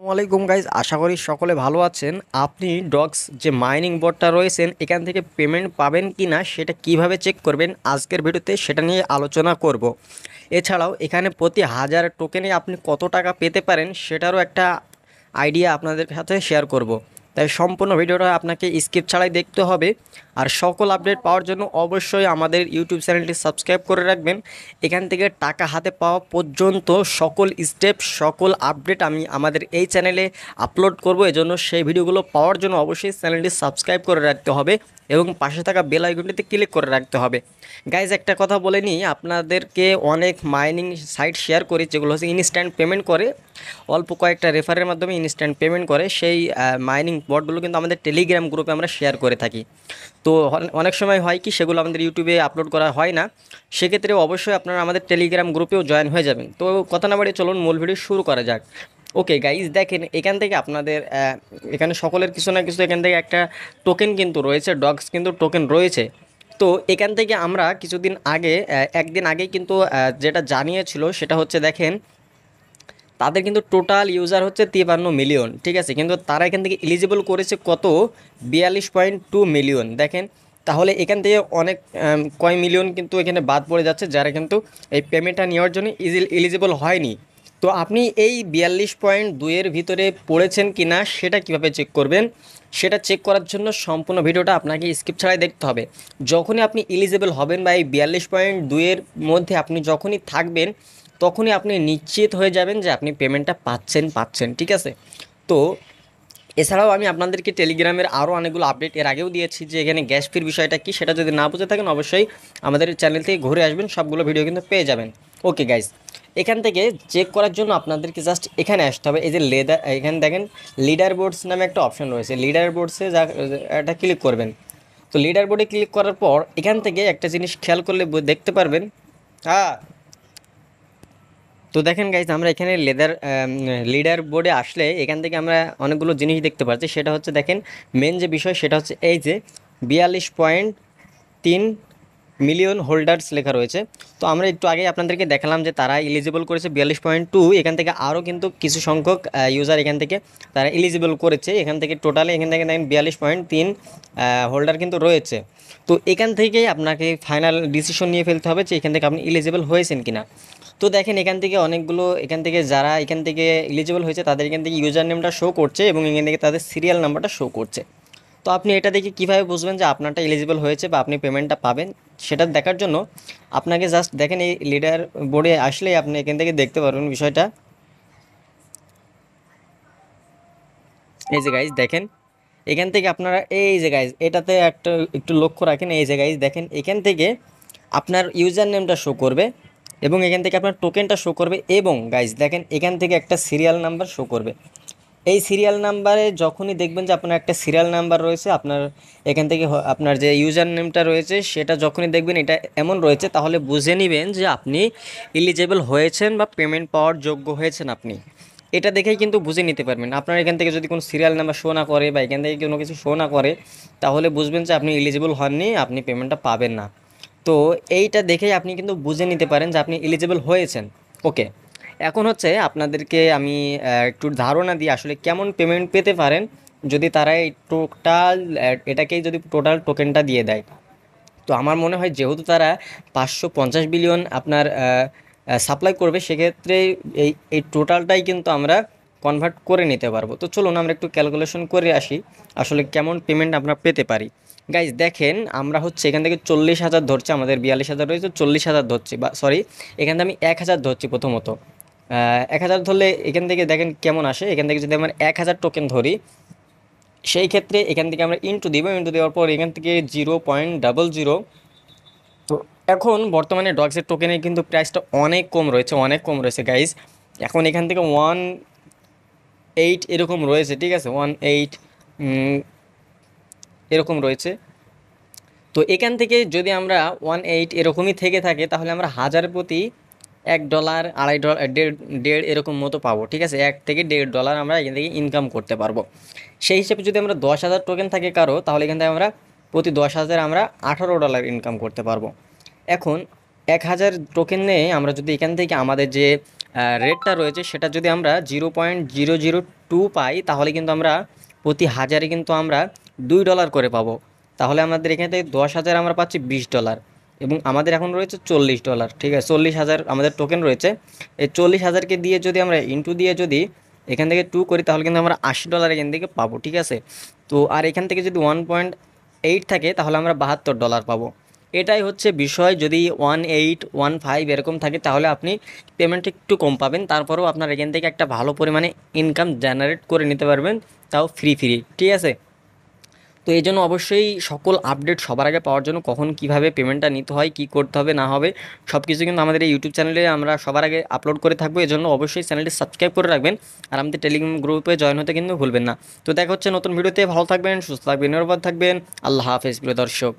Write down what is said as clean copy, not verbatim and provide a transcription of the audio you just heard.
ওয়ালাইকুম গাইজ, আশা করি সকলে ভালো আছেন। আপনি ডক্স যে মাইনিং বটটা রয়েছেন এখান থেকে পেমেন্ট পাবেন কি না সেটা কিভাবে চেক করবেন আজকের ভিডিওতে সেটা নিয়ে আলোচনা করব। এছাড়াও এখানে প্রতি 1000 টোকেনে আপনি কত টাকা পেতে পারেন সেটারও একটা আইডিয়া আপনাদের সাথে শেয়ার করব। তাই সম্পূর্ণ ভিডিওটা আপনাকে স্কিপ ছাড়াই দেখতে হবে। আর সকল আপডেট পাওয়ার জন্য অবশ্যই আমাদের ইউটিউব চ্যানেলটি সাবস্ক্রাইব করে রাখবেন। এখান থেকে টাকা হাতে পাওয়া পর্যন্ত সকল স্টেপ সকল আপডেট আমি আমাদের এই চ্যানেলে আপলোড করব। এজন্য সেই ভিডিওগুলো পাওয়ার জন্য অবশ্যই চ্যানেলটি সাবস্ক্রাইব করে রাখতে হবে এবং পাশে থাকা বেল আইকনটিতে ক্লিক করে রাখতে হবে। গাইজ, একটা কথা বলে নিই, আপনাদেরকে অনেক মাইনিং সাইট শেয়ার করি যেগুলো হচ্ছে ইনস্ট্যান্ট পেমেন্ট করে, অল্প কয়েকটা রেফারের মাধ্যমে ইনস্ট্যান্ট পেমেন্ট করে। সেই মাইনিং বটগুলো কিন্তু আমাদের টেলিগ্রাম গ্রুপে আমরা শেয়ার করে থাকি। তো অনেক সময় হয় কি, সেগুলো আমাদের ইউটিউবে আপলোড করা হয় না। সেক্ষেত্রে অবশ্যই আপনারা আমাদের টেলিগ্রাম গ্রুপেও জয়েন হয়ে যাবেন। তো কথা না বাড়িয়ে চলুন মূল ভিডিও শুরু করা যাক। ওকে গাইজ, দেখেন এখান থেকে আপনাদের এখানে সকলের কিছু না কিছু এখান থেকে একটা টোকেন কিন্তু রয়েছে, ডগস কিন্তু টোকেন রয়েছে। তো এখান থেকে আমরা কিছুদিন আগে একদিন আগে কিন্তু যেটা জানিয়েছিল সেটা হচ্ছে, দেখেন তাদের কিন্তু টোটাল ইউজার হচ্ছে 53 মিলিয়ন, ঠিক আছে, কিন্তু তারা এখান থেকে এলিজিবল করেছে কত, 42.2 মিলিয়ন। দেখেন তাহলে এখান থেকে অনেক কয় মিলিয়ন কিন্তু এখানে বাদ পড়ে যাচ্ছে যারা কিন্তু এই পেমেন্টটা নেওয়ার জন্য এলিজিবল হয়নি। তো আপনি এই 42.2-এর ভিতরে পড়েছেন কি না সেটা কীভাবে চেক করবেন, সেটা চেক করার জন্য সম্পূর্ণ ভিডিওটা আপনাকে স্কিপ ছাড়াই দেখতে হবে। যখনই আপনি এলিজিবল হবেন বা এই 42.2-এর মধ্যে আপনি যখনই থাকবেন তখনই আপনি নিশ্চিত হয়ে যাবেন যে আপনি পেমেন্টটা পাচ্ছেন, ঠিক আছে। তো এছাড়াও আমি আপনাদেরকে টেলিগ্রামের আরও অনেকগুলো আপডেট এর আগেও দিয়েছি যে এখানে গ্যাস ফির বিষয়টা কি, সেটা যদি না বুঝে থাকেন অবশ্যই আমাদের চ্যানেল থেকে ঘুরে আসবেন, সবগুলো ভিডিও কিন্তু পেয়ে যাবেন। ওকে গাইজ, এখান থেকে চেক করার জন্য আপনাদেরকে জাস্ট এখানে আসতে হবে। এই যে এখানে দেখেন লিডার বোর্ডস নামে একটা অপশন রয়েছে, লিডার বোর্ডসে এটা ক্লিক করবেন। তো লিডার বোর্ডে ক্লিক করার পর এখান থেকে একটা জিনিস খেয়াল করলে দেখতে পারবেন। হ্যাঁ, তো দেখেন গাইজ, আমরা এখানে লিডার বোর্ডে আসলে এখান থেকে আমরা অনেকগুলো জিনিস দেখতে পাচ্ছি। সেটা হচ্ছে, দেখেন মেন যে বিষয় সেটা হচ্ছে এই যে 42.3 মিলিয়ন হোল্ডার্স লেখা রয়েছে। তো আমরা একটু আগে আপনাদেরকে দেখালাম যে তারা এলিজিবল করেছে 42.2। এখান থেকে আরও কিন্তু কিছু সংখ্যক ইউজার এখান থেকে তারা এলিজিবল করেছে। এখান থেকে টোটালে এখান থেকে দেখেন 42.3 হোল্ডার কিন্তু রয়েছে। তো এখান থেকেই আপনাকে ফাইনাল ডিসিশন নিয়ে ফেলতে হবে যে এখান থেকে আপনি এলিজিবল হয়েছেন কিনা। তো দেখেন এখান থেকে অনেকগুলো, এখান থেকে যারা এখান থেকে এলিজিবল হয়েছে তাদের এখান থেকে ইউজার নেমটা শো করছে এবং এখান থেকে তাদের সিরিয়াল নাম্বারটা শো করছে। তো আপনি এটা দেখে কীভাবে বুঝবেন যে আপনারটা এলিজিবল হয়েছে বা আপনি পেমেন্টটা পাবেন সেটা দেখার জন্য আপনাকে জাস্ট দেখেন এই লিডার বোর্ডে আসলে আপনি এখান থেকে দেখতে পারবেন বিষয়টা। এই যে গাইজ দেখেন, এখান থেকে আপনারা এই যে গাইজ এটাতে একটু লক্ষ্য রাখেন। এই যে গাইজ দেখেন এখান থেকে আপনার ইউজার নেমটা শো করবে এবং এখান থেকে আপনার টোকেনটা শো করবে এবং গাইজ দেখেন এখান থেকে একটা সিরিয়াল নাম্বার শো করবে। এই সিরিয়াল নাম্বারে যখনই দেখবেন যে আপনার একটা সিরিয়াল নাম্বার রয়েছে, আপনার এখান থেকে আপনার যে ইউজার নেমটা রয়েছে সেটা যখনই দেখবেন এটা এমন রয়েছে, তাহলে বুঝে নেবেন যে আপনি এলিজেবল হয়েছেন বা পেমেন্ট পাওয়ার যোগ্য হয়েছেন আপনি। এটা দেখেই কিন্তু বুঝে নিতে পারবেন। আপনার এখান থেকে যদি কোনো সিরিয়াল নাম্বার শো না করে বা এখান থেকে কোনো কিছু শো না করে তাহলে বুঝবেন যে আপনি এলিজিবল হননি, আপনি পেমেন্টটা পাবেন না। তো এইটা দেখেই আপনি কিন্তু বুঝে নিতে পারেন যে আপনি এলিজিবল হয়েছেন। ওকে, এখন হচ্ছে আপনাদেরকে আমি একটু ধারণা দিই আসলে কেমন পেমেন্ট পেতে পারেন যদি তারা এই টোটাল এটাকেই যদি টোটাল টোকেনটা দিয়ে দেয়। তো আমার মনে হয় যেহেতু তারা 550 বিলিয়ন আপনার সাপ্লাই করবে, সেক্ষেত্রে এই এই টোটালটাই কিন্তু আমরা কনভার্ট করে নিতে পারবো। তো চলুন আমরা একটু ক্যালকুলেশন করে আসি আসলে কেমন পেমেন্ট আমরা পেতে পারি। গাইজ দেখেন, আমরা হচ্ছে এখান থেকে 40,000 ধরছি, আমাদের 42,000 রয়েছে, 40,000 ধরছি, বা সরি এখান থেকে আমি 1,000 ধরছি প্রথমত। 1,000 ধরলে এখান থেকে দেখেন কেমন আসে। এখান থেকে যদি আমরা 1,000 টোকেন ধরি সেই ক্ষেত্রে এখান থেকে আমরা ইন্টু দিব, ইন্টু দেওয়ার পর এখান থেকে 0.00। তো এখন বর্তমানে ডগসের টোকেনের কিন্তু প্রাইসটা অনেক কম রয়েছে গাইজ। এখন এখান থেকে 1.8 এরকম রয়েছে, ঠিক আছে, 1.8 এরকম রয়েছে। তো এখান থেকে যদি আমরা 1.8 এরকমই থেকে থাকে তাহলে আমরা হাজার প্রতি $1, $2.5, দেড় এরকম মতো পাবো, ঠিক আছে। $1 থেকে $1.5 আমরা এখান থেকে ইনকাম করতে পারবো। সেই হিসেবে যদি আমরা 10,000 টোকেন থাকে কারো, তাহলে এখান থেকে আমরা প্রতি 10,000 আমরা $18 ইনকাম করতে পারবো। এখন 1000 টোকেন নিয়ে আমরা যদি এখান থেকে আমাদের যে রেটটা রয়েছে সেটা যদি আমরা 0.002 পাই, তাহলে কিন্তু আমরা প্রতি হাজারে কিন্তু আমরা $2 করে পাবো। তাহলে আমাদের এখান থেকে 10,000 আমরা পাচ্ছি $20, এবং আমাদের এখন রয়েছে $40। ঠিক আছে, 40,000 আমাদের টোকেন রয়েছে। এই 40,000কে দিয়ে যদি আমরা ইন্টু দিয়ে যদি এখান থেকে 2 করি, তাহলে কিন্তু আমরা $80 এখান থেকে পাবো। ঠিক আছে, তো আর এখান থেকে যদি 1.8 থাকে, তাহলে আমরা $72 পাবো। এটাই হচ্ছে বিষয়। যদি 1815 এরকম থাকে, তাহলে আপনি পেমেন্ট একটু কম পাবেন, তারপরেও আপনার এখান থেকে একটা ভালো পরিমাণে ইনকাম জেনারেট করে নিতে পারবেন, তাও ফ্রি ফ্রি। ঠিক আছে, তো এই জন্য অবশ্যই সকল আপডেট সবার আগে পাওয়ার জন্য কখন কিভাবে পেমেন্টটা নিতে হয়, কি করতে হবে না হবে, সব কিছু কিন্তু আমাদের এই ইউটিউব চ্যানেলে আমরা সবার আগে আপলোড করে থাকবো। এজন্য অবশ্যই চ্যানেলটি সাবস্ক্রাইব করে রাখবেন, আর আমাদের টেলিগ্রাম গ্রুপে জয়েন হতে কিন্তু ভুলবেন না। তো দেখা হচ্ছে নতুন ভিডিওতে। ভালো থাকবেন, সুস্থ থাকবেন, নিরাপদ থাকবেন। আল্লাহ হাফেজ প্রিয় দর্শক।